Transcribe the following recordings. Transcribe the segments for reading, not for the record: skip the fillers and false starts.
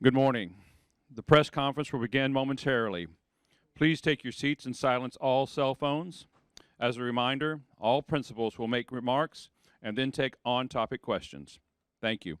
Good morning. The press conference will begin momentarily. Please take your seats and silence all cell phones. As a reminder, all principals will make remarks and then take on-topic questions. Thank you.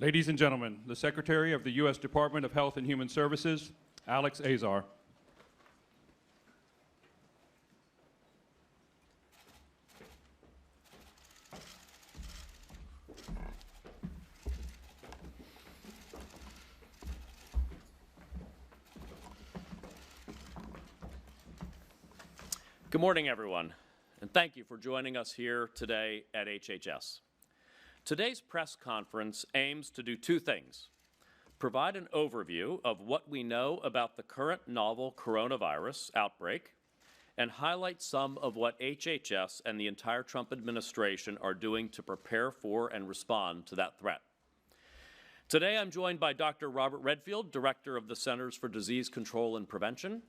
Ladies and gentlemen, the Secretary of the U.S. Department of Health and Human Services, Alex Azar. Good morning, everyone, and thank you for joining us here today at HHS. Today's press conference aims to do two things: provide an overview of what we know about the current novel coronavirus outbreak, and highlight some of what HHS and the entire Trump administration are doing to prepare for and respond to that threat. Today, I'm joined by Dr. Robert Redfield, Director of the Centers for Disease Control and Prevention,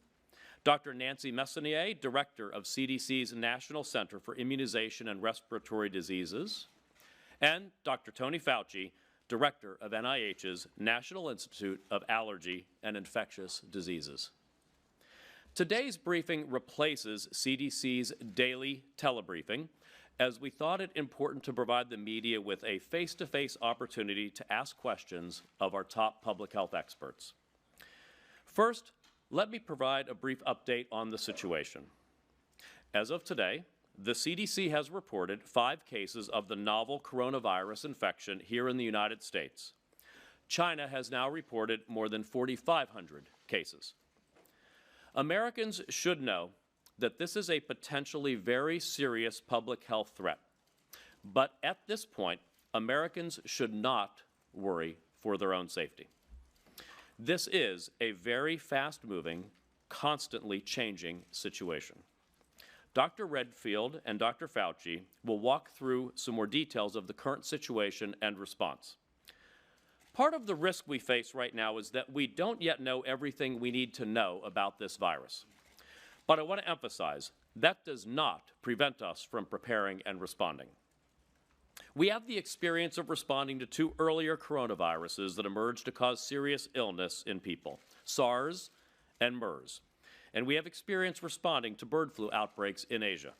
Dr. Nancy Messonnier, Director of CDC's National Center for Immunization and Respiratory Diseases, and Dr. Tony Fauci, Director of NIH's National Institute of Allergy and Infectious Diseases. Today's briefing replaces CDC's daily telebriefing, as we thought it important to provide the media with a face-to-face opportunity to ask questions of our top public health experts. First, let me provide a brief update on the situation. As of today, the CDC has reported 5 cases of the novel coronavirus infection here in the United States. China has now reported more than 4,500 cases. Americans should know that this is a potentially very serious public health threat. But at this point, Americans should not worry for their own safety. This is a very fast-moving, constantly changing situation. Dr. Redfield and Dr. Fauci will walk through some more details of the current situation and response. Part of the risk we face right now is that we don't yet know everything we need to know about this virus. But I want to emphasize, that does not prevent us from preparing and responding. We have the experience of responding to 2 earlier coronaviruses that emerged to cause serious illness in people, SARS and MERS. And we have experience responding to bird flu outbreaks in Asia.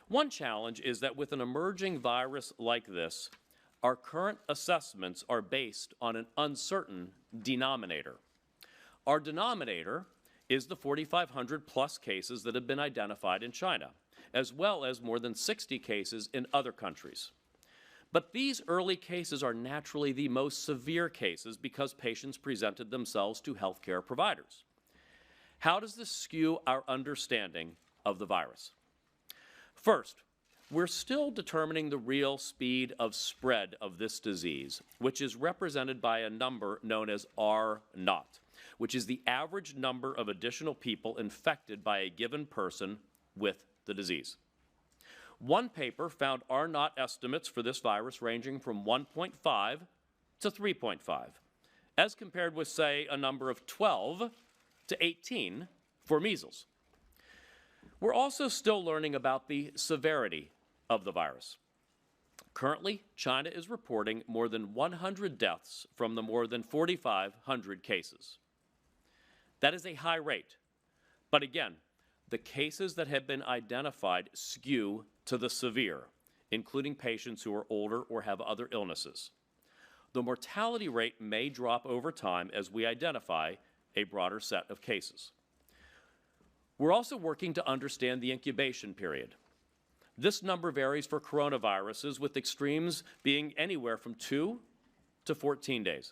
One challenge is that with an emerging virus like this, our current assessments are based on an uncertain denominator. Our denominator is the 4,500 plus cases that have been identified in China, as well as more than 60 cases in other countries. But these early cases are naturally the most severe cases because patients presented themselves to healthcare providers. How does this skew our understanding of the virus? First, we're still determining the real speed of spread of this disease, which is represented by a number known as R0, which is the average number of additional people infected by a given person with the disease. One paper found R0 estimates for this virus ranging from 1.5 to 3.5, as compared with, say, a number of 12 to 18 for measles. We're also still learning about the severity of the virus. Currently, China is reporting more than 100 deaths from the more than 4,500 cases. That is a high rate, but again, the cases that have been identified skew to the severe, including patients who are older or have other illnesses. The mortality rate may drop over time as we identify a broader set of cases. We're also working to understand the incubation period. This number varies for coronaviruses, with extremes being anywhere from 2 to 14 days.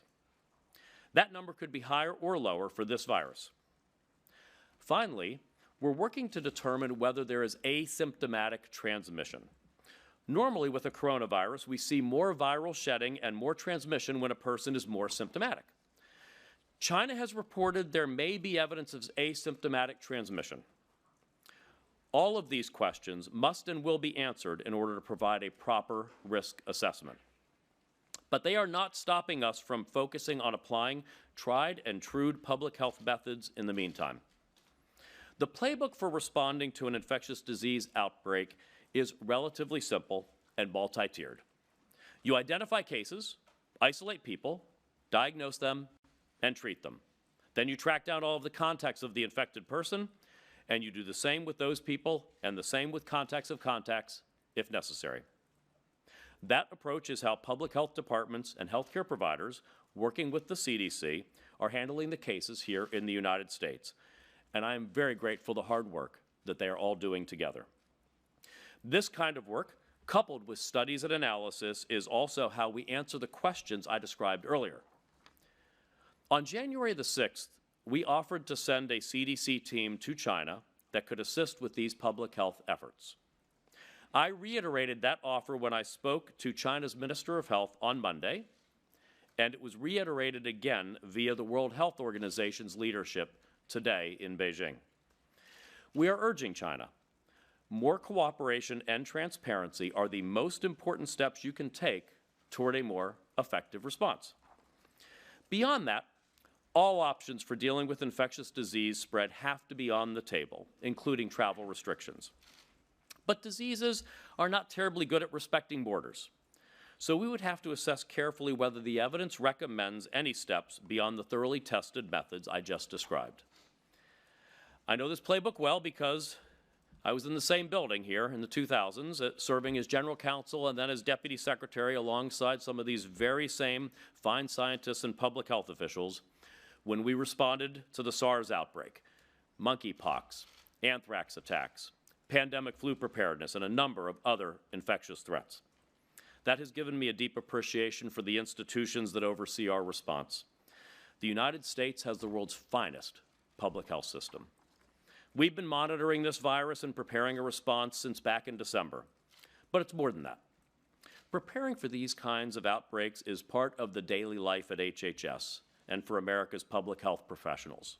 That number could be higher or lower for this virus. Finally, we're working to determine whether there is asymptomatic transmission. Normally with a coronavirus, we see more viral shedding and more transmission when a person is more symptomatic. China has reported there may be evidence of asymptomatic transmission. All of these questions must and will be answered in order to provide a proper risk assessment. But they are not stopping us from focusing on applying tried and true public health methods in the meantime. The playbook for responding to an infectious disease outbreak is relatively simple and multi-tiered. You identify cases, isolate people, diagnose them, and treat them. Then you track down all of the contacts of the infected person, and you do the same with those people and the same with contacts of contacts if necessary. That approach is how public health departments and healthcare providers, working with the CDC, are handling the cases here in the United States. And I am very grateful for the hard work that they are all doing together. This kind of work, coupled with studies and analysis, is also how we answer the questions I described earlier. On January the 6th, we offered to send a CDC team to China that could assist with these public health efforts. I reiterated that offer when I spoke to China's Minister of Health on Monday, and it was reiterated again via the World Health Organization's leadership today in Beijing. We are urging China. More cooperation and transparency are the most important steps you can take toward a more effective response. Beyond that, all options for dealing with infectious disease spread have to be on the table, including travel restrictions. But diseases are not terribly good at respecting borders. So we would have to assess carefully whether the evidence recommends any steps beyond the thoroughly tested methods I just described. I know this playbook well because I was in the same building here in the 2000s, serving as general counsel and then as deputy secretary alongside some of these very same fine scientists and public health officials when we responded to the SARS outbreak, monkeypox, anthrax attacks, pandemic flu preparedness, and a number of other infectious threats. That has given me a deep appreciation for the institutions that oversee our response. The United States has the world's finest public health system. We've been monitoring this virus and preparing a response since back in December, but it's more than that. Preparing for these kinds of outbreaks is part of the daily life at HHS and for America's public health professionals.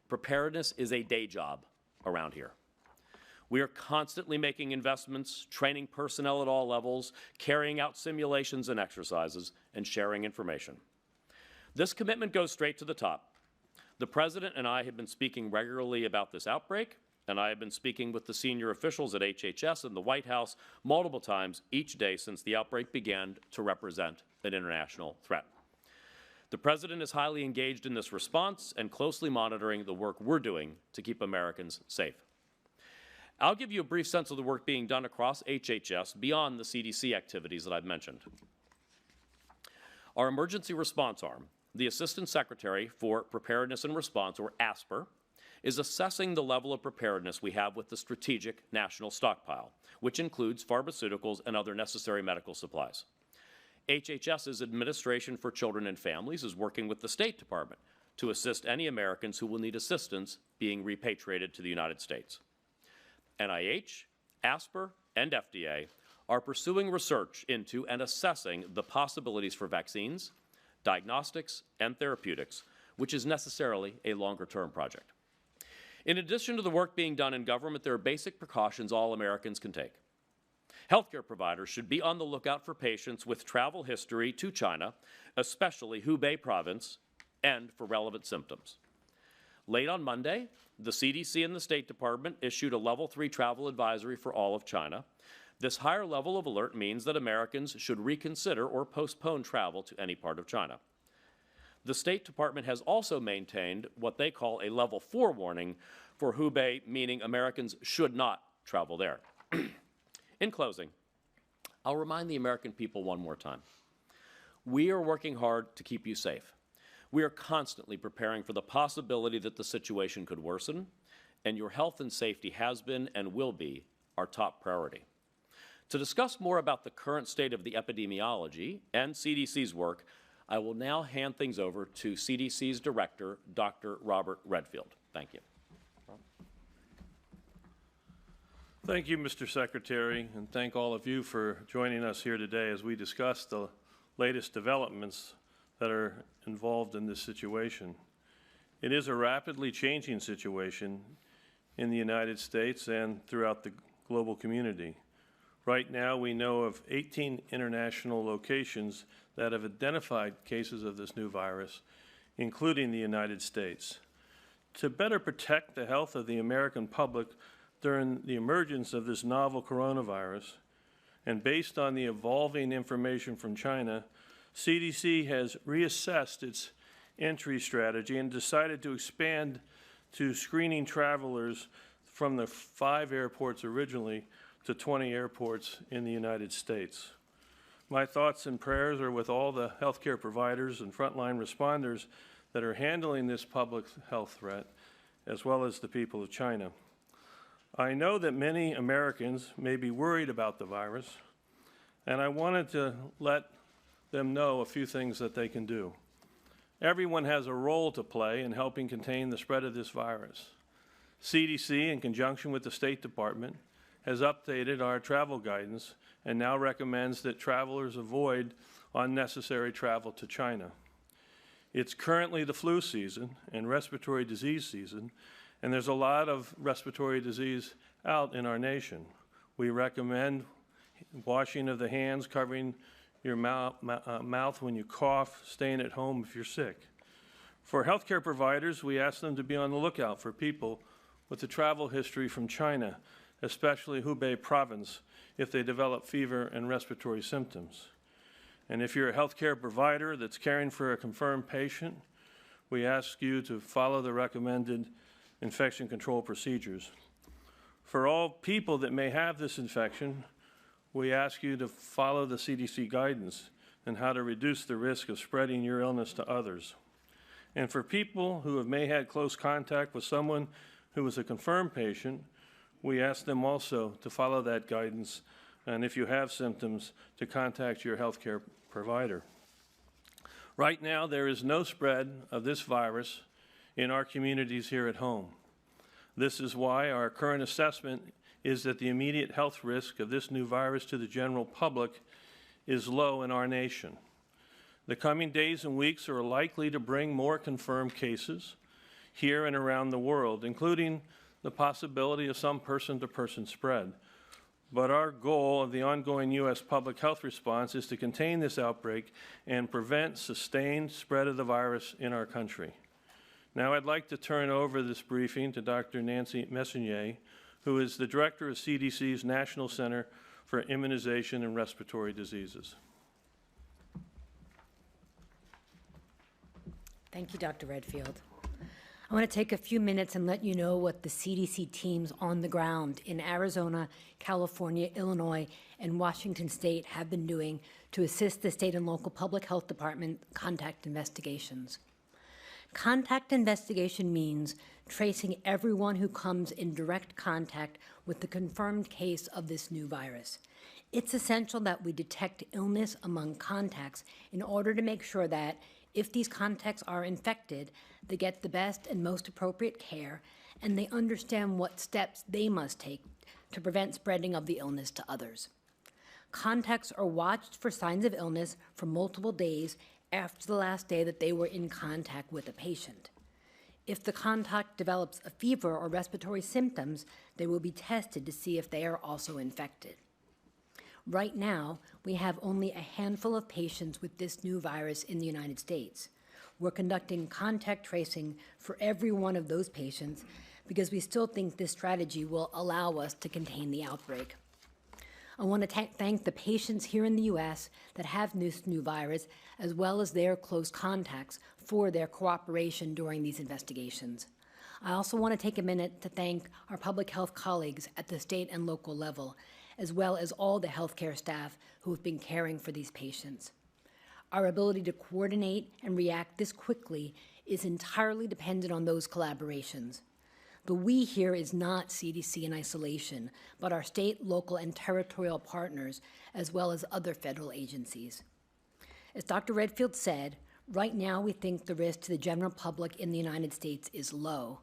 Preparedness is a day job around here. We are constantly making investments, training personnel at all levels, carrying out simulations and exercises, and sharing information. This commitment goes straight to the top. The President and I have been speaking regularly about this outbreak, and I have been speaking with the senior officials at HHS and the White House multiple times each day since the outbreak began to represent an international threat. The President is highly engaged in this response and closely monitoring the work we're doing to keep Americans safe. I'll give you a brief sense of the work being done across HHS beyond the CDC activities that I've mentioned. Our Emergency Response Arm, the Assistant Secretary for Preparedness and Response, or ASPR, is assessing the level of preparedness we have with the Strategic National Stockpile, which includes pharmaceuticals and other necessary medical supplies. HHS's Administration for Children and Families is working with the State Department to assist any Americans who will need assistance being repatriated to the United States. NIH, ASPR, and FDA are pursuing research into and assessing the possibilities for vaccines, diagnostics, and therapeutics, which is necessarily a longer-term project. In addition to the work being done in government, there are basic precautions all Americans can take. Healthcare providers should be on the lookout for patients with travel history to China, especially Hubei province, and for relevant symptoms. Late on Monday, the CDC and the State Department issued a Level 3 travel advisory for all of China. This higher level of alert means that Americans should reconsider or postpone travel to any part of China. The State Department has also maintained what they call a Level 4 warning for Hubei, meaning Americans should not travel there. In closing, I'll remind the American people one more time. We are working hard to keep you safe. We are constantly preparing for the possibility that the situation could worsen, and your health and safety has been and will be our top priority. To discuss more about the current state of the epidemiology and CDC's work, I will now hand things over to CDC's Director, Dr. Robert Redfield. Thank you. Thank you, Mr. Secretary, and thank all of you for joining us here today as we discuss the latest developments that are involved in this situation. It is a rapidly changing situation in the United States and throughout the global community. Right now, we know of 18 international locations that have identified cases of this new virus, including the United States. To better protect the health of the American public during the emergence of this novel coronavirus, and based on the evolving information from China, CDC has reassessed its entry strategy and decided to expand to screening travelers from the 5 airports originally to 20 airports in the United States. My thoughts and prayers are with all the healthcare providers and frontline responders that are handling this public health threat, as well as the people of China. I know that many Americans may be worried about the virus, and I wanted to let them know a few things that they can do. Everyone has a role to play in helping contain the spread of this virus. CDC, in conjunction with the State Department, has updated our travel guidance and now recommends that travelers avoid unnecessary travel to China. It's currently the flu season and respiratory disease season, and there's a lot of respiratory disease out in our nation. We recommend washing of the hands, covering your mouth when you cough, staying at home if you're sick. For healthcare providers, we ask them to be on the lookout for people with a travel history from China, especially Hubei province, if they develop fever and respiratory symptoms. And if you're a healthcare provider that's caring for a confirmed patient, we ask you to follow the recommended infection control procedures. For all people that may have this infection, we ask you to follow the CDC guidance on how to reduce the risk of spreading your illness to others. And for people who may have had close contact with someone who is a confirmed patient, we ask them also to follow that guidance, and if you have symptoms, to contact your healthcare provider. Right now, there is no spread of this virus in our communities here at home. This is why our current assessment is that the immediate health risk of this new virus to the general public is low in our nation. The coming days and weeks are likely to bring more confirmed cases here and around the world, including the possibility of some person-to-person spread. But our goal of the ongoing U.S. public health response is to contain this outbreak and prevent sustained spread of the virus in our country. Now I'd like to turn over this briefing to Dr. Nancy Messonnier, who is the director of CDC's National Center for Immunization and Respiratory Diseases. Thank you, Dr. Redfield. I want to take a few minutes and let you know what the CDC teams on the ground in Arizona, California, Illinois, and Washington State have been doing to assist the state and local public health department contact investigations. Contact investigation means tracing everyone who comes in direct contact with the confirmed case of this new virus. It's essential that we detect illness among contacts in order to make sure that if these contacts are infected, they get the best and most appropriate care, and they understand what steps they must take to prevent spreading of the illness to others. Contacts are watched for signs of illness for multiple days after the last day that they were in contact with a patient. If the contact develops a fever or respiratory symptoms, they will be tested to see if they are also infected. Right now, we have only a handful of patients with this new virus in the United States. We're conducting contact tracing for every one of those patients because we still think this strategy will allow us to contain the outbreak. I want to thank the patients here in the U.S. that have this new virus, as well as their close contacts, for their cooperation during these investigations. I also want to take a minute to thank our public health colleagues at the state and local level, as well as all the healthcare staff who have been caring for these patients. Our ability to coordinate and react this quickly is entirely dependent on those collaborations. The we here is not CDC in isolation, but our state, local, and territorial partners, as well as other federal agencies. As Dr. Redfield said, right now we think the risk to the general public in the United States is low.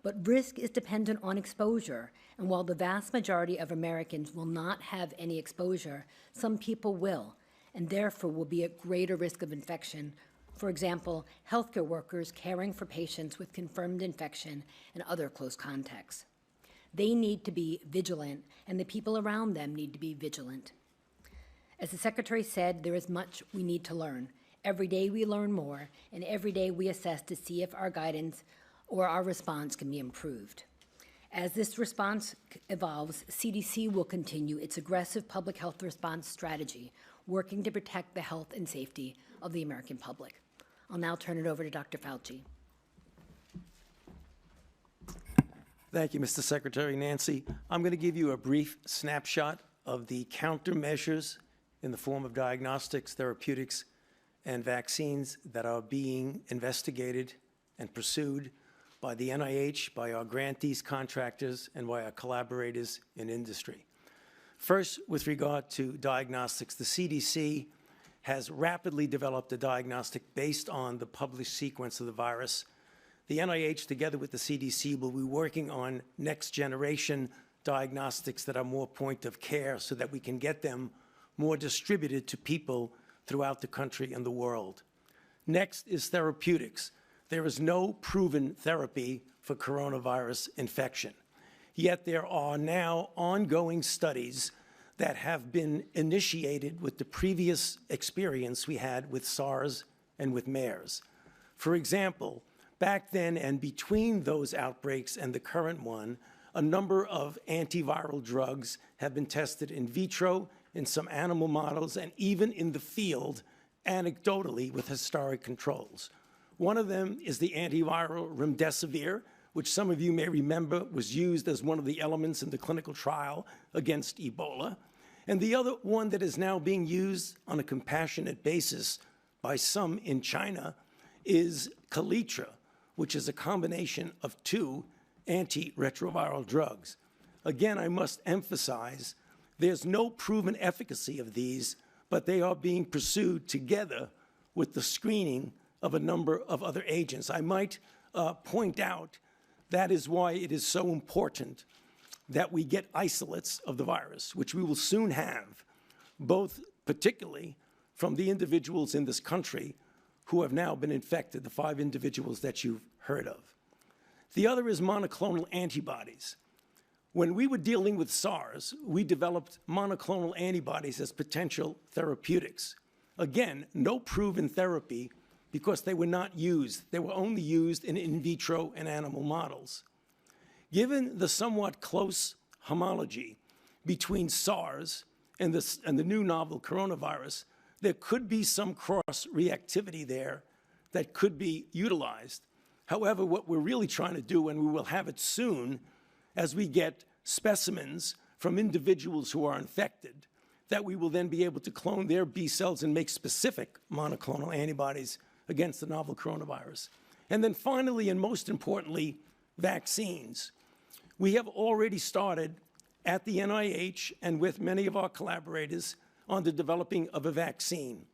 But risk is dependent on exposure, and while the vast majority of Americans will not have any exposure, some people will, and therefore will be at greater risk of infection. For example, healthcare workers caring for patients with confirmed infection and other close contacts. They need to be vigilant, and the people around them need to be vigilant. As the Secretary said, there is much we need to learn. Every day we learn more, and every day we assess to see if our guidance or our response can be improved. As this response evolves, CDC will continue its aggressive public health response strategy, working to protect the health and safety of the American public. I'll now turn it over to Dr. Fauci. Thank you, Mr. Secretary. Nancy, I'm going to give you a brief snapshot of the countermeasures in the form of diagnostics, therapeutics, and vaccines that are being investigated and pursued by the NIH, by our grantees, contractors, and by our collaborators in industry. First, with regard to diagnostics, the CDC has rapidly developed a diagnostic based on the published sequence of the virus. The NIH, together with the CDC, will be working on next-generation diagnostics that are more point of care so that we can get them more distributed to people throughout the country and the world. Next is therapeutics. There is no proven therapy for coronavirus infection. Yet there are now ongoing studies that have been initiated with the previous experience we had with SARS and with MERS. For example, back then and between those outbreaks and the current one, a number of antiviral drugs have been tested in vitro, in some animal models, and even in the field, anecdotally, with historic controls. One of them is the antiviral remdesivir, which some of you may remember was used as one of the elements in the clinical trial against Ebola. And the other one that is now being used on a compassionate basis by some in China is Kaletra, which is a combination of two antiretroviral drugs. Again, I must emphasize, there's no proven efficacy of these, but they are being pursued together with the screening of a number of other agents. I might point out that is why it is so important that we get isolates of the virus, which we will soon have, both particularly from the individuals in this country who have now been infected, the 5 individuals that you've heard of. The other is monoclonal antibodies. When we were dealing with SARS, we developed monoclonal antibodies as potential therapeutics. Again, no proven therapy because they were not used. They were only used in vitro and animal models. Given the somewhat close homology between SARS and the new novel coronavirus, there could be some cross-reactivity there that could be utilized. However, what we're really trying to do, and we will have it soon, as we get specimens from individuals who are infected, that we will then be able to clone their B cells and make specific monoclonal antibodies against the novel coronavirus. And then finally, and most importantly, vaccines. We have already started at the NIH and with many of our collaborators on the developing of a vaccine.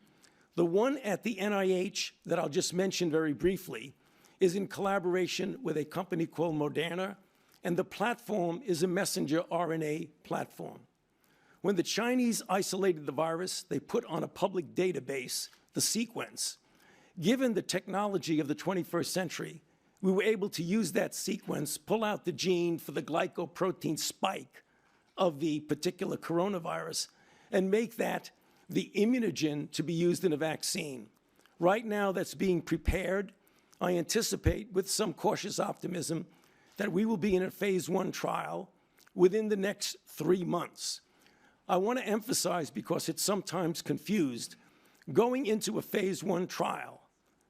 The one at the NIH that I'll just mention very briefly is in collaboration with a company called Moderna, and the platform is a messenger RNA platform. When the Chinese isolated the virus, they put on a public database the sequence. Given the technology of the 21st century, we were able to use that sequence, pull out the gene for the glycoprotein spike of the particular coronavirus, and make that the immunogen to be used in a vaccine. Right now, that's being prepared. I anticipate, with some cautious optimism, that we will be in a phase 1 trial within the next 3 months. I want to emphasize, because it's sometimes confused, going into a phase 1 trial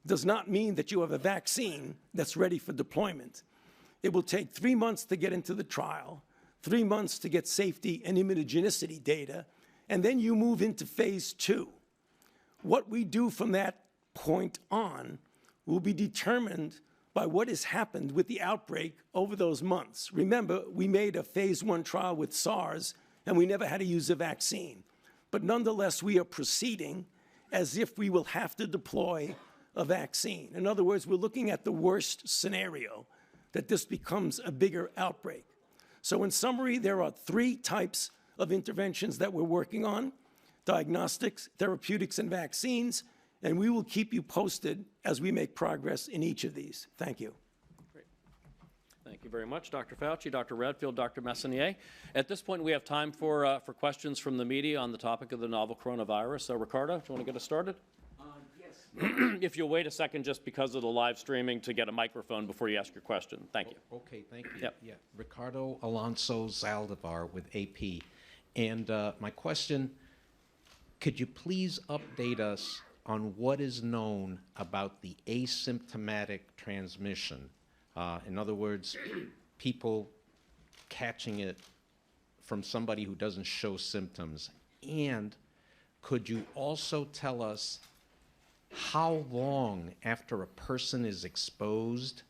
does not mean that you have a vaccine that's ready for deployment. It will take 3 months to get into the trial, 3 months to get safety and immunogenicity data, and then you move into phase 2. What we do from that point on will be determined by what has happened with the outbreak over those months. Remember, we made a phase 1 trial with SARS, and we never had to use a vaccine. But nonetheless, we are proceeding as if we will have to deploy a vaccine. In other words, we're looking at the worst scenario, that this becomes a bigger outbreak. So in summary, there are 3 types of interventions that we're working on: diagnostics, therapeutics, and vaccines, and we will keep you posted as we make progress in each of these. Thank you. Great. Thank you very much, Dr. Fauci, Dr. Redfield, Dr. Messonnier. At this point, we have time for questions from the media on the topic of the novel coronavirus. So, Ricardo, do you want to get us started? Yes. If you'll wait a second, just because of the live streaming, to get a microphone before you ask your question. Thank you. Okay, thank you. Yep. Yeah, Ricardo Alonso Zaldivar with AP. And my question, could you please update us on what is known about the asymptomatic transmission? In other words, people catching it from somebody who doesn't show symptoms. And could you also tell us how long after a person is exposed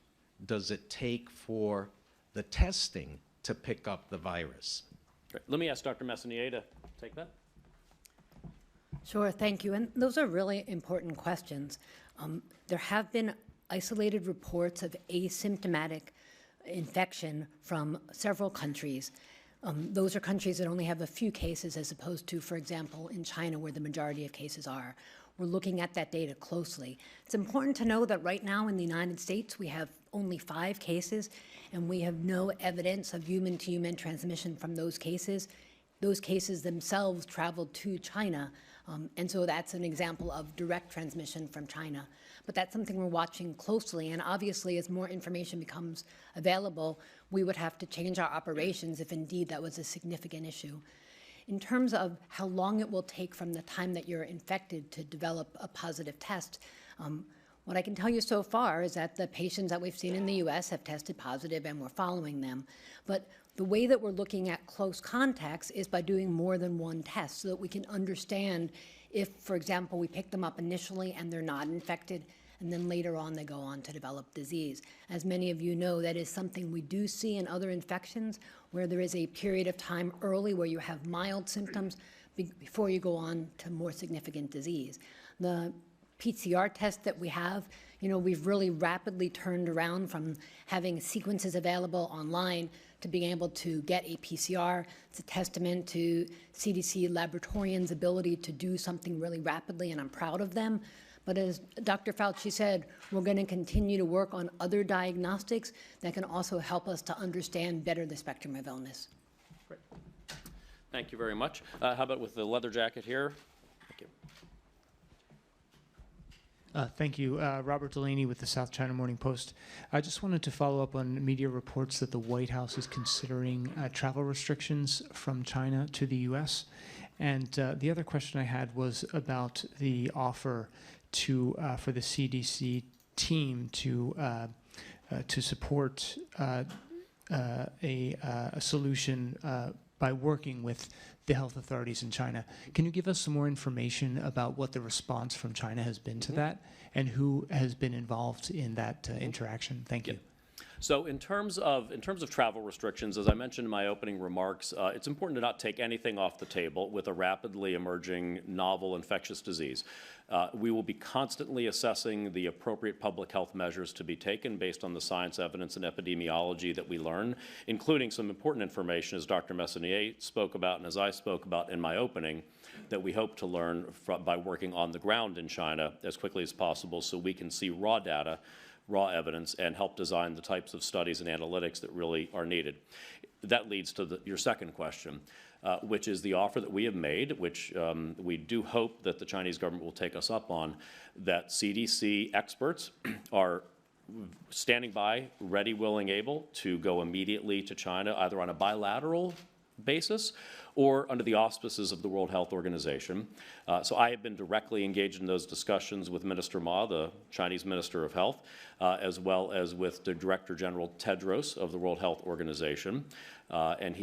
does it take for the testing to pick up the virus? Great. Let me ask Dr. Messonnier to take that. Sure, thank you. And those are really important questions. There have been isolated reports of asymptomatic infection from several countries. Those are countries that only have a few cases as opposed to, for example, in China where the majority of cases are. We're looking at that data closely. It's important to know that right now in the United States we have only 5 cases and we have no evidence of human-to-human transmission from those cases. Those cases themselves traveled to China, and so that's an example of direct transmission from China. But that's something we're watching closely, and obviously as more information becomes available, we would have to change our operations if indeed that was a significant issue. In terms of how long it will take from the time that you're infected to develop a positive test, what I can tell you so far is that the patients that we've seen in the US have tested positive and we're following them. But the way that we're looking at close contacts is by doing more than one test so that we can understand if, for example, we pick them up initially and they're not infected, and then later on they go on to develop disease. As many of you know, that is something we do see in other infections where there is a period of time early where you have mild symptoms before you go on to more significant disease. The PCR test that we have, we've really rapidly turned around from having sequences available online to being able to get a PCR. It's a testament to CDC laboratorians' ability to do something really rapidly, and I'm proud of them. But as Dr. Fauci said, we're going to continue to work on other diagnostics that can also help us to understand better the spectrum of illness. Great. Thank you very much. How about with the leather jacket here? Thank you. Thank you. Robert Delaney with the South China Morning Post. I just wanted to follow up on media reports that the White House is considering travel restrictions from China to the U.S. And the other question I had was about the offer for the CDC team to support a solution by working with the health authorities in China. Can you give us some more information about what the response from China has been to that and who has been involved in that interaction? Thank you. So in terms of travel restrictions, as I mentioned in my opening remarks, it's important to not take anything off the table with a rapidly emerging novel infectious disease. We will be constantly assessing the appropriate public health measures to be taken based on the science, evidence, and epidemiology that we learn, including some important information, as Dr. Messonnier spoke about and as I spoke about in my opening, that we hope to learn by working on the ground in China as quickly as possible so we can see raw data, raw evidence, and help design the types of studies and analytics that really are needed. That leads to your second question, which is the offer that we have made, which we do hope that the Chinese government will take us up on, that CDC experts are standing by, ready, willing, able to go immediately to China, either on a bilateral basis or under the auspices of the World Health Organization. So I have been directly engaged in those discussions with Minister Ma, the Chinese Minister of Health, as well as with the Director General Tedros of the World Health Organization. And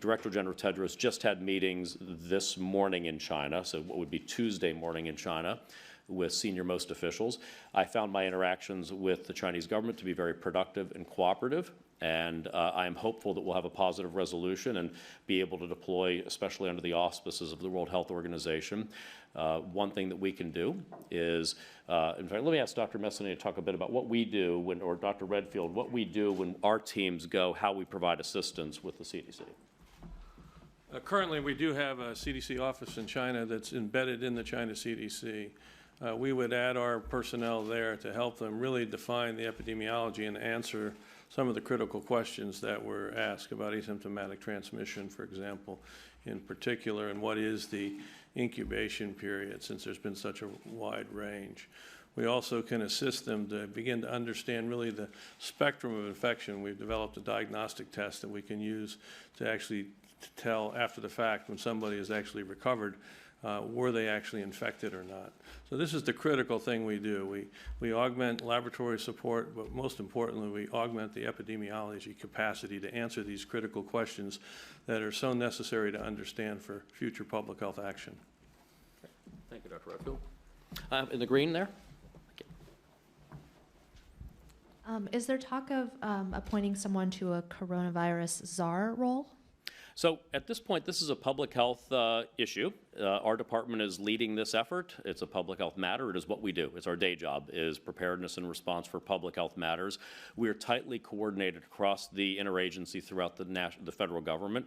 Director General Tedros just had meetings this morning in China, so what would be Tuesday morning in China, with senior-most officials. I found my interactions with the Chinese government to be very productive and cooperative, and I am hopeful that we'll have a positive resolution and be able to deploy, especially under the auspices of the World Health Organization. One thing that we can do is, in fact, let me ask Dr. Messonnier to talk a bit about what we do, or Dr. Redfield, what we do when our teams go, how we provide assistance with the CDC. Currently, we do have a CDC office in China that's embedded in the China CDC. We would add our personnel there to help them really define the epidemiology and answer some of the critical questions that were asked about asymptomatic transmission, for example, in particular, and what is the incubation period, since there's been such a wide range. We also can assist them to begin to understand really the spectrum of infection. We've developed a diagnostic test that we can use to actually tell after the fact when somebody is actually recovered, were they actually infected or not. So this is the critical thing we do. We augment laboratory support, but most importantly, we augment the epidemiology capacity to answer these critical questions that are so necessary to understand for future public health action. Thank you, Dr. Redfield. In the green there? Is there talk of appointing someone to a coronavirus czar role? So at this point, this is a public health issue. Our department is leading this effort. It's a public health matter. It is what we do. It's our day job, is preparedness and response for public health matters. We are tightly coordinated across the interagency throughout the federal government.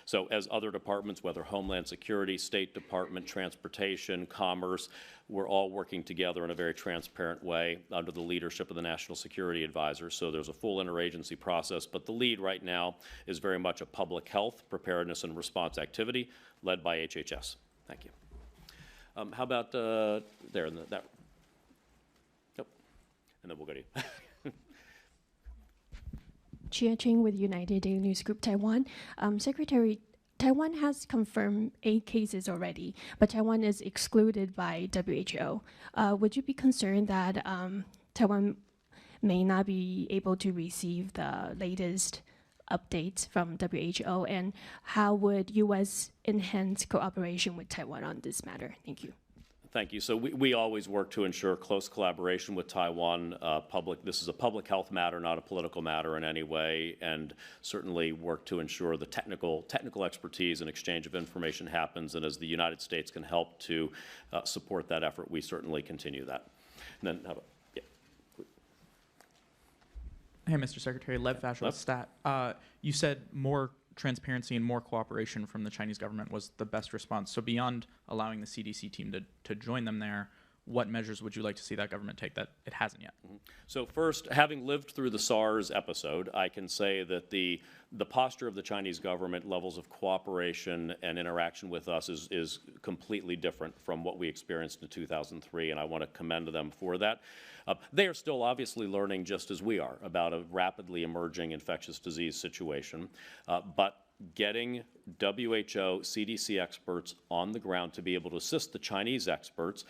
So as other departments, whether Homeland Security, State Department, Transportation, Commerce, we're all working together in a very transparent way under the leadership of the National Security Advisor. So there's a full interagency process, but the lead right now is very much a public health preparedness and response activity led by HHS. Thank you. How about there in that? Yep. And then we'll go to you. Chia Ching with United Daily News Group Taiwan. Secretary, Taiwan has confirmed 8 cases already, but Taiwan is excluded by WHO. Would you be concerned that Taiwan may not be able to receive the latest updates from WHO? And how would U.S. enhance cooperation with Taiwan on this matter? Thank you. Thank you. So we always work to ensure close collaboration with Taiwan. This is a public health matter, not a political matter in any way, and certainly work to ensure the technical expertise and exchange of information happens. And as the United States can help to support that effort, we certainly continue that. And then, how about, yeah. Hey, Mr. Secretary, Lev Fashel with STAT. You said more transparency and more cooperation from the Chinese government was the best response. So beyond allowing the CDC team to join them there, what measures would you like to see that government take that it hasn't yet? So first, having lived through the SARS episode, I can say that the posture of the Chinese government, levels of cooperation and interaction with us is completely different from what we experienced in 2003, and I want to commend them for that. They are still obviously learning, just as we are, about a rapidly emerging infectious disease situation, but getting WHO, CDC experts on the ground to be able to assist the Chinese experts,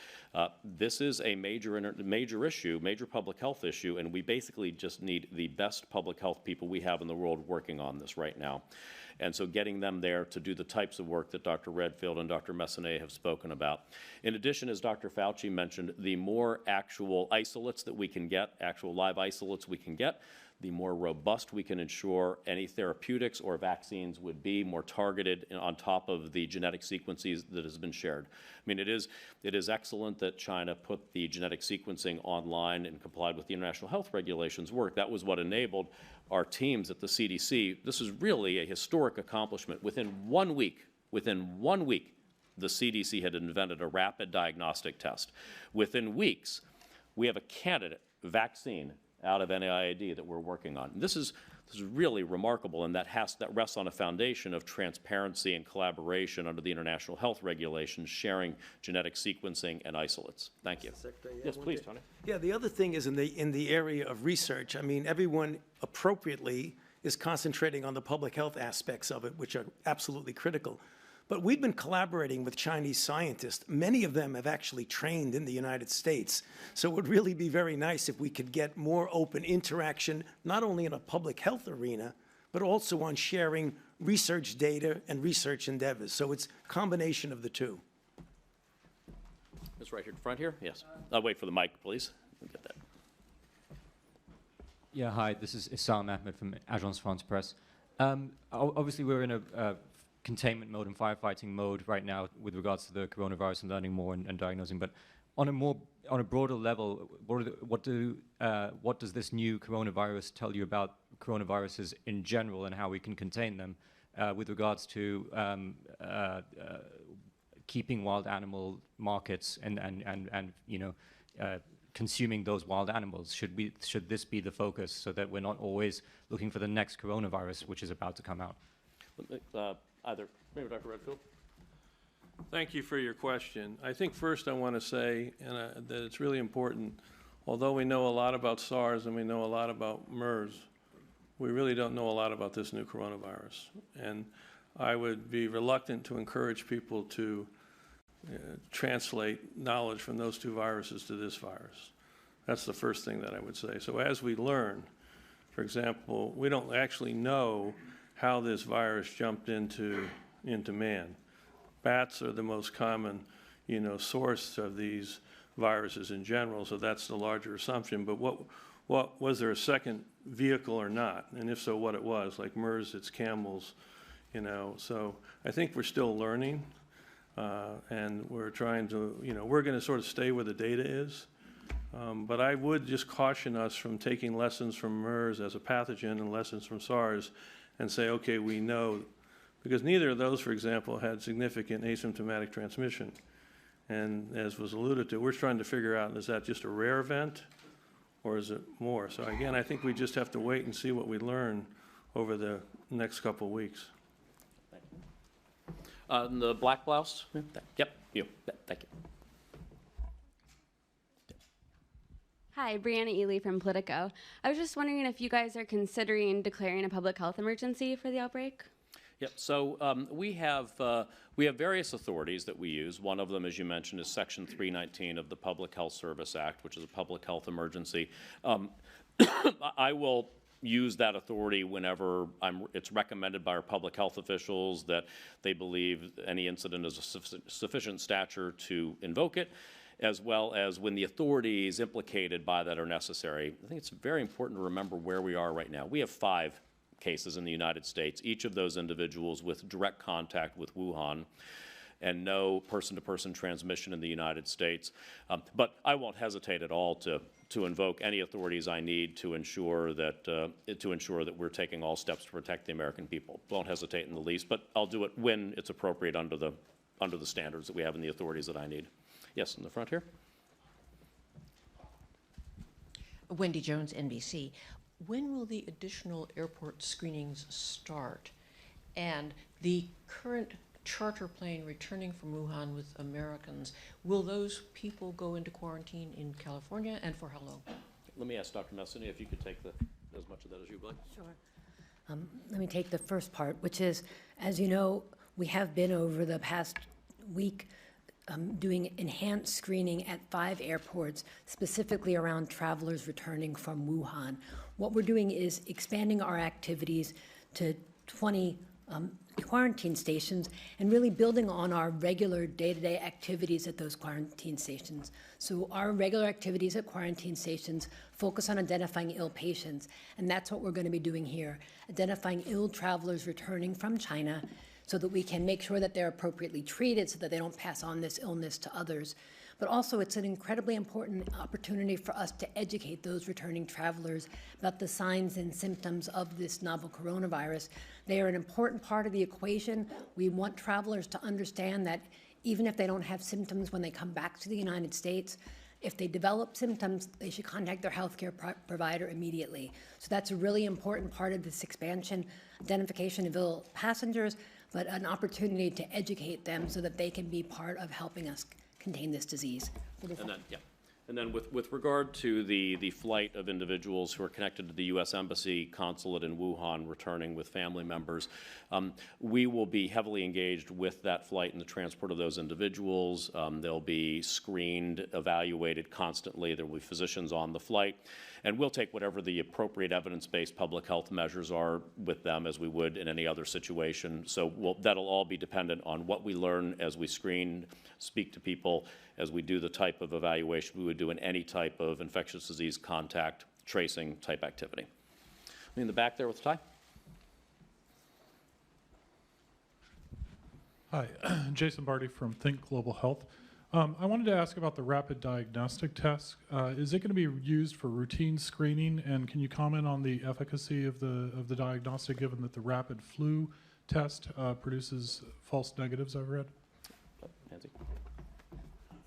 this is a major issue, major public health issue, and we basically just need the best public health people we have in the world working on this right now. And so getting them there to do the types of work that Dr. Redfield and Dr. Messonnier have spoken about. In addition, as Dr. Fauci mentioned, the more actual isolates that we can get, actual live isolates we can get, the more robust we can ensure any therapeutics or vaccines would be, more targeted on top of the genetic sequences that has been shared. I mean, it is excellent that China put the genetic sequencing online and complied with the international health regulations work. That was what enabled our teams at the CDC. This is really a historic accomplishment. Within 1 week, the CDC had invented a rapid diagnostic test. Within weeks, we have a candidate vaccine out of NIH that we're working on. This is really remarkable, and that rests on a foundation of transparency and collaboration under the international health regulations, sharing genetic sequencing and isolates. Thank you. Yes, please, Tony. Yeah, the other thing is in the area of research. I mean, everyone appropriately is concentrating on the public health aspects of it, which are absolutely critical. But we've been collaborating with Chinese scientists. Many of them have actually trained in the United States. So it would really be very nice if we could get more open interaction, not only in a public health arena, but also on sharing research data and research endeavors. So it's a combination of the two. It's right here in front here. Yes. I'll wait for the mic, please. We'll get that. Yeah, hi. This is Issam Ahmed from Agence France Presse. Obviously, we're in a containment mode and firefighting mode right now with regards to the coronavirus and learning more and diagnosing. But on a broader level, what does this new coronavirus tell you about coronaviruses in general and how we can contain them with regards to keeping wild animal markets and consuming those wild animals? Should this be the focus so that we're not always looking for the next coronavirus which is about to come out? Maybe Dr. Redfield. Thank you for your question. I think first I want to say that it's really important, although we know a lot about SARS and we know a lot about MERS, we really don't know a lot about this new coronavirus. And I would be reluctant to encourage people to translate knowledge from those two viruses to this virus. That's the first thing that I would say. So as we learn, for example, we don't actually know how this virus jumped into man. Bats are the most common source of these viruses in general, so that's the larger assumption. But what was there a second vehicle or not? And if so, what it was? Like MERS, it's camels, So I think we're still learning, and we're trying to, we're going to sort of stay where the data is. But I would just caution us from taking lessons from MERS as a pathogen and lessons from SARS and say, okay, we know, because neither of those, for example, had significant asymptomatic transmission. And as was alluded to, we're trying to figure out, is that just a rare event or is it more? So again, I think we just have to wait and see what we learn over the next couple of weeks. Thank you. The black blouse? Yep, you. Thank you. Hi, Brianna Ely from Politico. I was just wondering if you guys are considering declaring a public health emergency for the outbreak? Yep. So we have various authorities that we use. One of them, as you mentioned, is Section 319 of the Public Health Service Act, which is a public health emergency. I will use that authority whenever it's recommended by our public health officials that they believe any incident is of sufficient stature to invoke it, as well as when the authorities implicated by that are necessary. I think it's very important to remember where we are right now. We have 5 cases in the United States, each of those individuals with direct contact with Wuhan, and no person-to-person transmission in the United States. But I won't hesitate at all to invoke any authorities I need to ensure that we're taking all steps to protect the American people. Won't hesitate in the least, but I'll do it when it's appropriate under the standards that we have and the authorities that I need. Yes, in the front here. Wendy Jones, NBC. When will the additional airport screenings start? And the current charter plane returning from Wuhan with Americans, will those people go into quarantine in California, and for how long? Let me ask Dr. Messini if you could take as much of that as you'd like. Sure. Let me take the first part, which is, as you know, we have been over the past week doing enhanced screening at 5 airports, specifically around travelers returning from Wuhan. What we're doing is expanding our activities to 20 quarantine stations and really building on our regular day-to-day activities at those quarantine stations. So our regular activities at quarantine stations focus on identifying ill patients, and that's what we're going to be doing here, identifying ill travelers returning from China so that we can make sure that they're appropriately treated so that they don't pass on this illness to others. But also it's an incredibly important opportunity for us to educate those returning travelers about the signs and symptoms of this novel coronavirus. They are an important part of the equation. We want travelers to understand that even if they don't have symptoms when they come back to the United States, if they develop symptoms, they should contact their healthcare provider immediately. So that's a really important part of this expansion, identification of ill passengers, but an opportunity to educate them so that they can be part of helping us contain this disease. And then with regard to the flight of individuals who are connected to the U.S. Embassy consulate in Wuhan returning with family members, we will be heavily engaged with that flight and the transport of those individuals. They'll be screened, evaluated constantly. There will be physicians on the flight. And we'll take whatever the appropriate evidence-based public health measures are with them as we would in any other situation. So that'll all be dependent on what we learn as we screen, speak to people, as we do the type of evaluation we would do in any type of infectious disease contact tracing type activity. In the back there with the tie. Hi, Jason Barty from Think Global Health. I wanted to ask about the rapid diagnostic test. Is it going to be used for routine screening, and can you comment on the efficacy of the diagnostic, given that the rapid flu test produces false negatives, I've read? Nancy.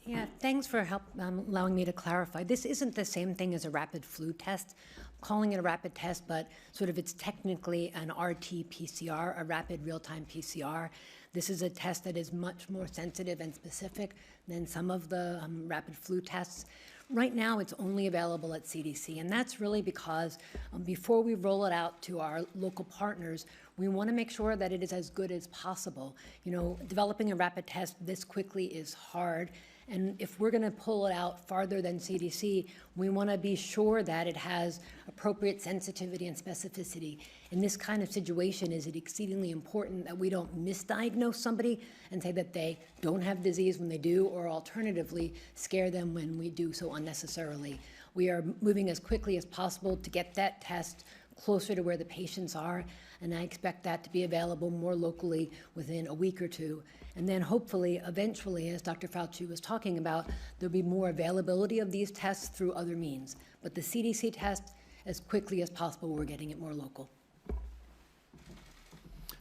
Yeah, thanks for allowing me to clarify. This isn't the same thing as a rapid flu test. I'm calling it a rapid test, but sort of it's technically an RT-PCR, a rapid real-time PCR. This is a test that is much more sensitive and specific than some of the rapid flu tests. Right now, it's only available at CDC, and that's really because before we roll it out to our local partners, We want to make sure that it is as good as possible. You know, developing a rapid test this quickly is hard. And if we're going to pull it out farther than CDC, we want to be sure that it has appropriate sensitivity and specificity. In this kind of situation, is it exceedingly important that we don't misdiagnose somebody and say that they don't have disease when they do, or alternatively, scare them when we do so unnecessarily. We are moving as quickly as possible to get that test closer to where the patients are, and I expect that to be available more locally within a week or two. And then hopefully, eventually, as Dr. Fauci was talking about, there'll be more availability of these tests through other means. But the CDC test, as quickly as possible, we're getting it more local.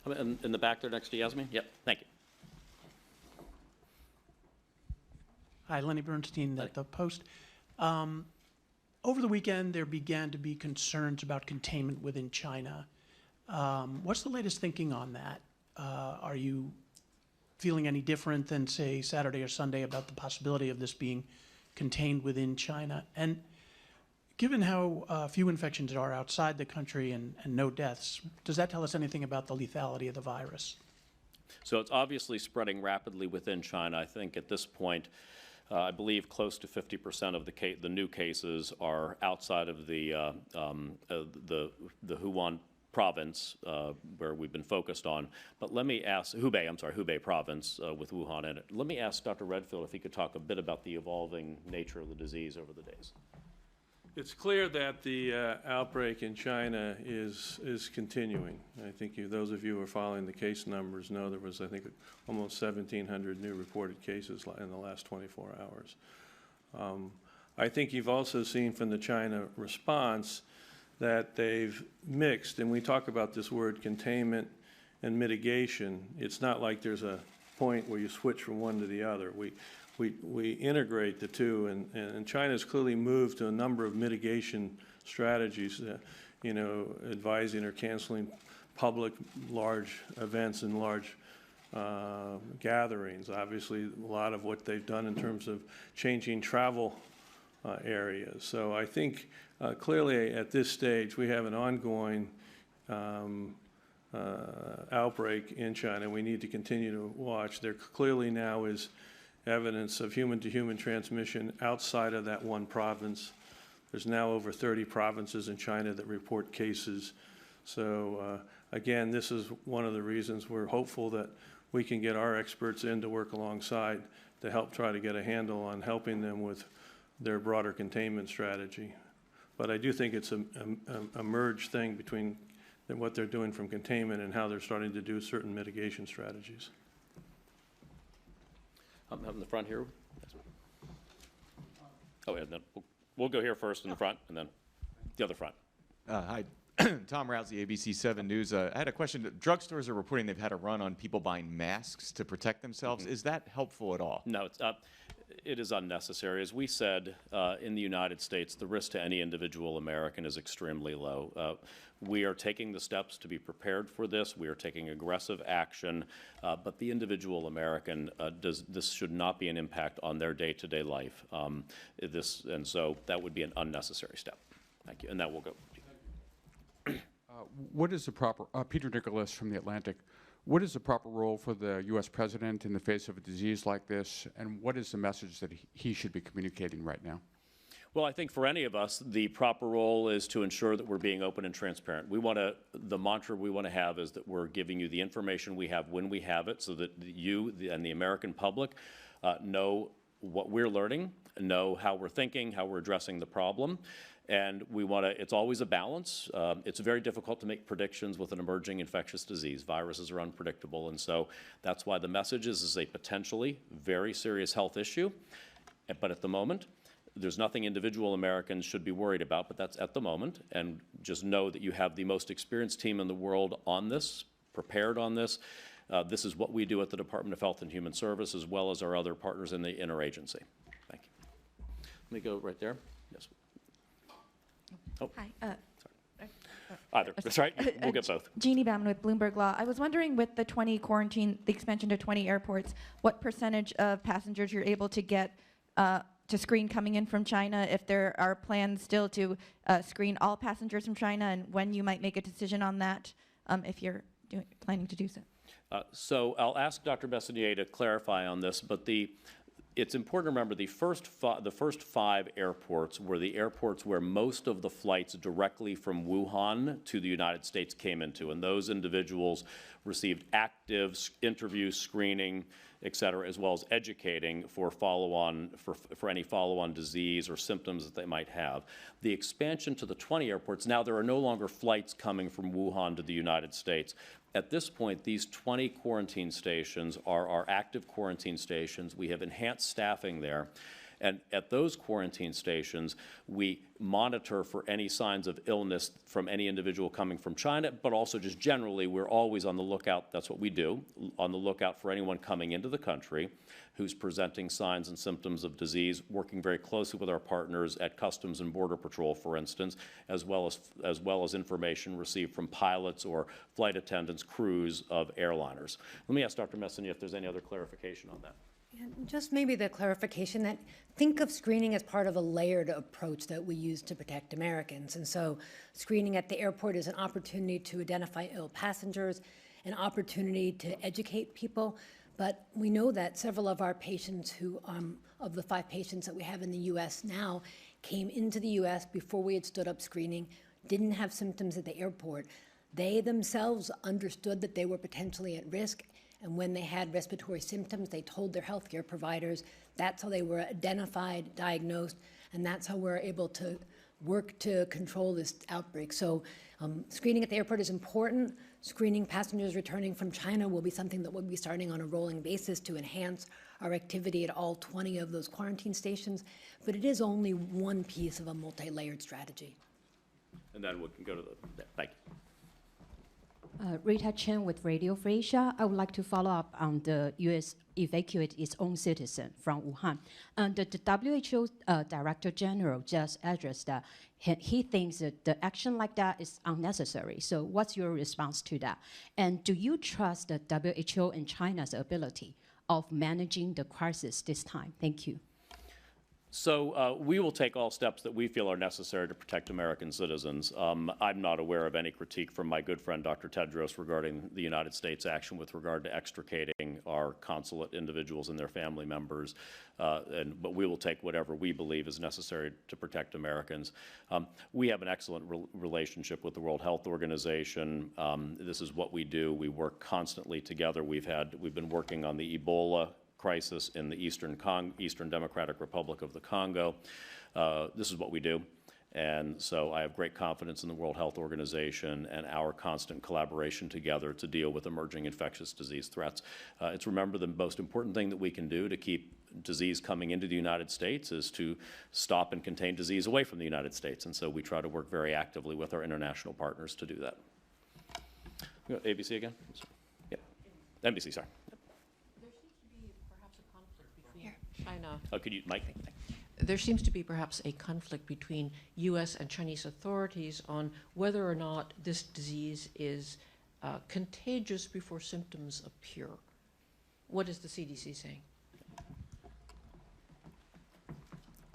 In the back there next to Yasmin? Yep, thank you. Hi, Lenny Bernstein at the Post. Over the weekend, there began to be concerns about containment within China. What's the latest thinking on that? Are you feeling any different than, say, Saturday or Sunday about the possibility of this being contained within China? And given how few infections are outside the country and no deaths, does that tell us anything about the lethality of the virus? So it's obviously spreading rapidly within China. I think at this point, I believe close to 50% of the new cases are outside of the Wuhan province where we've been focused on. But let me ask, Hubei province with Wuhan in it. Let me ask Dr. Redfield if he could talk a bit about the evolving nature of the disease over the days. It's clear that the outbreak in China is continuing. I think those of you who are following the case numbers know there was, I think, almost 1,700 new reported cases in the last 24 hours. I think you've also seen from the China response that they've mixed, and we talk about this word containment and mitigation. It's not like there's a point where you switch from one to the other. We integrate the two, and China's clearly moved to a number of mitigation strategies, you know, advising or canceling public large events and large gatherings. Obviously, a lot of what they've done in terms of changing travel areas. So I think clearly at this stage we have an ongoing outbreak in China. We need to continue to watch. There clearly now is evidence of human-to-human transmission outside of that one province. There's now over 30 provinces in China that report cases. So again, this is one of the reasons we're hopeful that we can get our experts in to work alongside to help try to get a handle on helping them with their broader containment strategy. But I do think it's a merged thing between what they're doing from containment and how they're starting to do certain mitigation strategies. Up in the front here. Oh, and then we'll go here first in the front, and then the other front. Hi, Tom Rousey, ABC 7 News. I had a question. Drugstores are reporting they've had a run on people buying masks to protect themselves. Is that helpful at all? No, it is unnecessary. As we said, in the United States, the risk to any individual American is extremely low. We are taking the steps to be prepared for this. We are taking aggressive action, but the individual American, this should not be an impact on their day-to-day life. And so that would be an unnecessary step. Thank you. And that will go. What is the proper, Peter Nicholas from The Atlantic, what is the proper role for the U.S. President in the face of a disease like this, and what is the message that he should be communicating right now? Well, I think for any of us, the proper role is to ensure that we're being open and transparent. The mantra we want to have is that we're giving you the information we have when we have it so that you and the American public know what we're learning, know how we're thinking, how we're addressing the problem. And it's always a balance. It's very difficult to make predictions with an emerging infectious disease. Viruses are unpredictable, and so that's why the message is a potentially very serious health issue. But at the moment, there's nothing individual Americans should be worried about, but that's at the moment. And just know that you have the most experienced team in the world on this, prepared on this. This is what we do at the Department of Health and Human Services, as well as our other partners in the interagency. Thank you. Let me go right there. Yes. Oh. Hi. Sorry. Either. That's right. We'll get both. Jeannie Bauman with Bloomberg Law. I was wondering, with the 20 quarantine, the expansion to 20 airports, what percentage of passengers you're able to get to screen coming in from China, if there are plans still to screen all passengers from China, and when you might make a decision on that, if you're planning to do so? So I'll ask Dr. Messonnier to clarify on this, but it's important to remember the first 5 airports were the airports where most of the flights directly from Wuhan to the United States came into, and those individuals received active interview, screening, et cetera, as well as educating for any follow-on disease or symptoms that they might have. The expansion to the 20 airports, now there are no longer flights coming from Wuhan to the United States. At this point, these 20 quarantine stations are our active quarantine stations. We have enhanced staffing there. And at those quarantine stations, we monitor for any signs of illness from any individual coming from China, but also just generally, we're always on the lookout, that's what we do, on the lookout for anyone coming into the country who's presenting signs and symptoms of disease, working very closely with our partners at Customs and Border Patrol, for instance, as well as information received from pilots or flight attendants, crews of airliners. Let me ask Dr. Messonnier if there's any other clarification on that. And just maybe the clarification that think of screening as part of a layered approach that we use to protect Americans. And so screening at the airport is an opportunity to identify ill passengers, an opportunity to educate people. But we know that several of our patients of the 5 patients that we have in the U.S. now, came into the U.S. before we had stood up screening, didn't have symptoms at the airport. They themselves understood that they were potentially at risk. And when they had respiratory symptoms, they told their healthcare providers. That's how they were identified, diagnosed, and that's how we're able to work to control this outbreak. So screening at the airport is important. Screening passengers returning from China will be something that we'll be starting on a rolling basis to enhance our activity at all 20 of those quarantine stations. But it is only one piece of a multi-layered strategy. And then we can go to thank you. Rita Chen with Radio Free Asia. I would like to follow up on the U.S. evacuate its own citizen from Wuhan. And the WHO Director General just addressed that he thinks that the action like that is unnecessary. So what's your response to that? And do you trust the WHO and China's ability of managing the crisis this time? Thank you. So we will take all steps that we feel are necessary to protect American citizens. I'm not aware of any critique from my good friend Dr. Tedros regarding the United States' action with regard to extricating our consulate individuals and their family members. But we will take whatever we believe is necessary to protect Americans. We have an excellent relationship with the World Health Organization. This is what we do. We work constantly together. We've been working on the Ebola crisis in the Eastern Democratic Republic of the Congo. This is what we do. And so I have great confidence in the World Health Organization and our constant collaboration together to deal with emerging infectious disease threats. It's remember the most important thing that we can do to keep disease coming into the United States is to stop and contain disease away from the United States. And so we try to work very actively with our international partners to do that. ABC again? Yeah. NBC, sorry. China. Oh, could you, Mike? There seems to be perhaps a conflict between U.S. and Chinese authorities on whether or not this disease is contagious before symptoms appear. What is the CDC saying?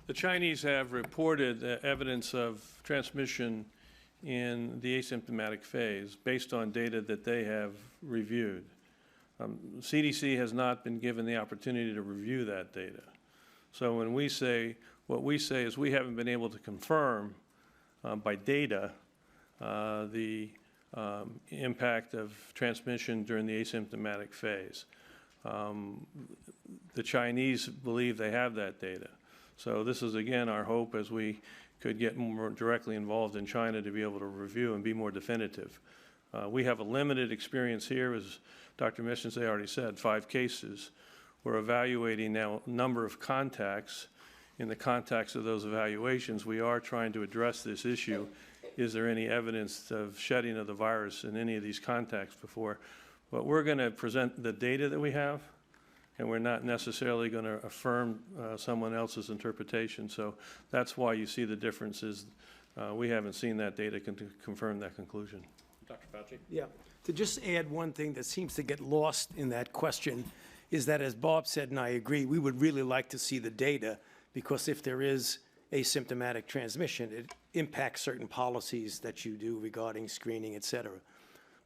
The Chinese have reported evidence of transmission in the asymptomatic phase based on data that they have reviewed. CDC has not been given the opportunity to review that data. So when we say, what we say is we haven't been able to confirm by data the impact of transmission during the asymptomatic phase. The Chinese believe they have that data. So this is, again, our hope as we could get more directly involved in China to be able to review and be more definitive. We have a limited experience here, as Dr. Messonnier already said, 5 cases. We're evaluating now a number of contacts. In the context of those evaluations, we are trying to address this issue. Is there any evidence of shedding of the virus in any of these contacts before? But we're going to present the data that we have, and we're not necessarily going to affirm someone else's interpretation. So that's why you see the differences. We haven't seen that data confirm that conclusion. Dr. Fauci? Yeah. To just add one thing that seems to get lost in that question is that, as Bob said, and I agree, we would really like to see the data, because if there is asymptomatic transmission, it impacts certain policies that you do regarding screening, et cetera.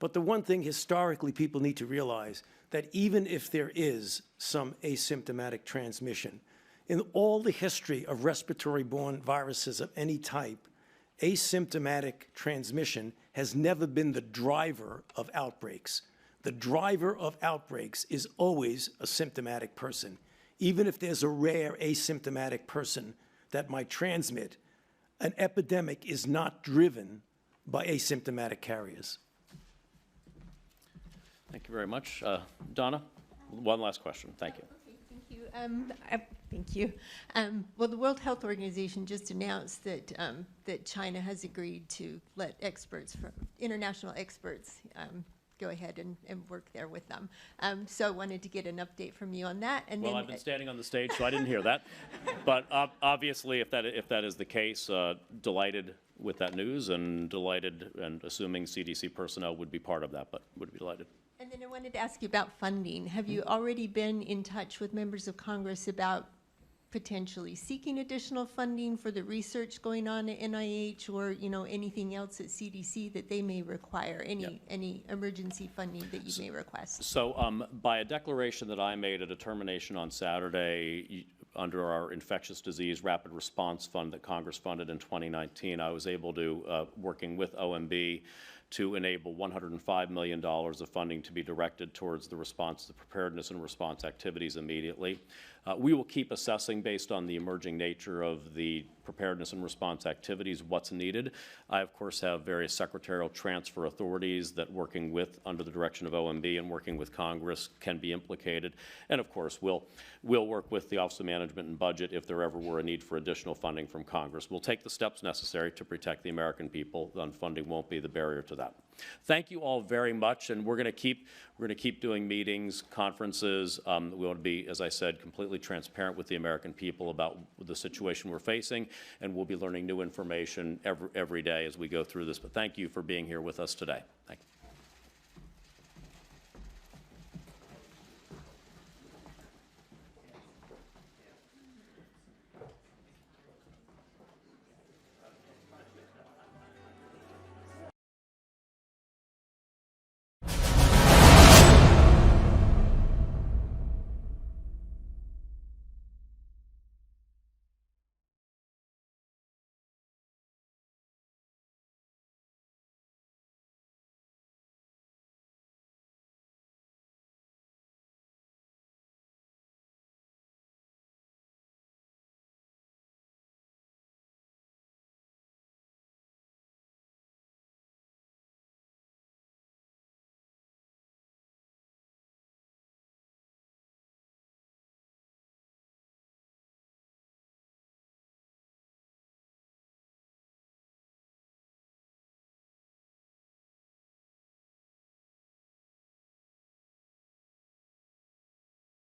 But the one thing historically people need to realize, that even if there is some asymptomatic transmission, in all the history of respiratory-borne viruses of any type, asymptomatic transmission has never been the driver of outbreaks. The driver of outbreaks is always a symptomatic person. Even if there's a rare asymptomatic person that might transmit, an epidemic is not driven by asymptomatic carriers. Thank you very much. Donna, one last question. Thank you. Okay, thank you. Thank you. Well, the World Health Organization just announced that that China has agreed to let experts, international experts, go ahead and work there with them. So I wanted to get an update from you on that. And well, then, I've been standing on the stage, so I didn't hear that. But obviously, if that is the case, delighted with that news, and delighted, and assuming CDC personnel would be part of that, but would be delighted. And then I wanted to ask you about funding. Have you already been in touch with members of Congress about potentially seeking additional funding for the research going on at NIH, or anything else at CDC that they may require? Any emergency funding that you may request? So by a declaration that I made, a determination on Saturday under our infectious disease rapid response fund that Congress funded in 2019, I was able to, working with OMB, to enable $105 million of funding to be directed towards the response, the preparedness and response activities immediately. We will keep assessing based on the emerging nature of the preparedness and response activities what's needed. I, of course, have various secretarial transfer authorities that, working with, under the direction of OMB and working with Congress, can be implicated. And, of course, we'll work with the Office of Management and Budget if there ever were a need for additional funding from Congress. We'll take the steps necessary to protect the American people, then funding won't be the barrier to that. Thank you all very much, and we're going to keep doing meetings, conferences. We want to be, as I said, completely transparent with the American people about the situation we're facing, and we'll be learning new information every day as we go through this. But thank you for being here with us today. Thank you.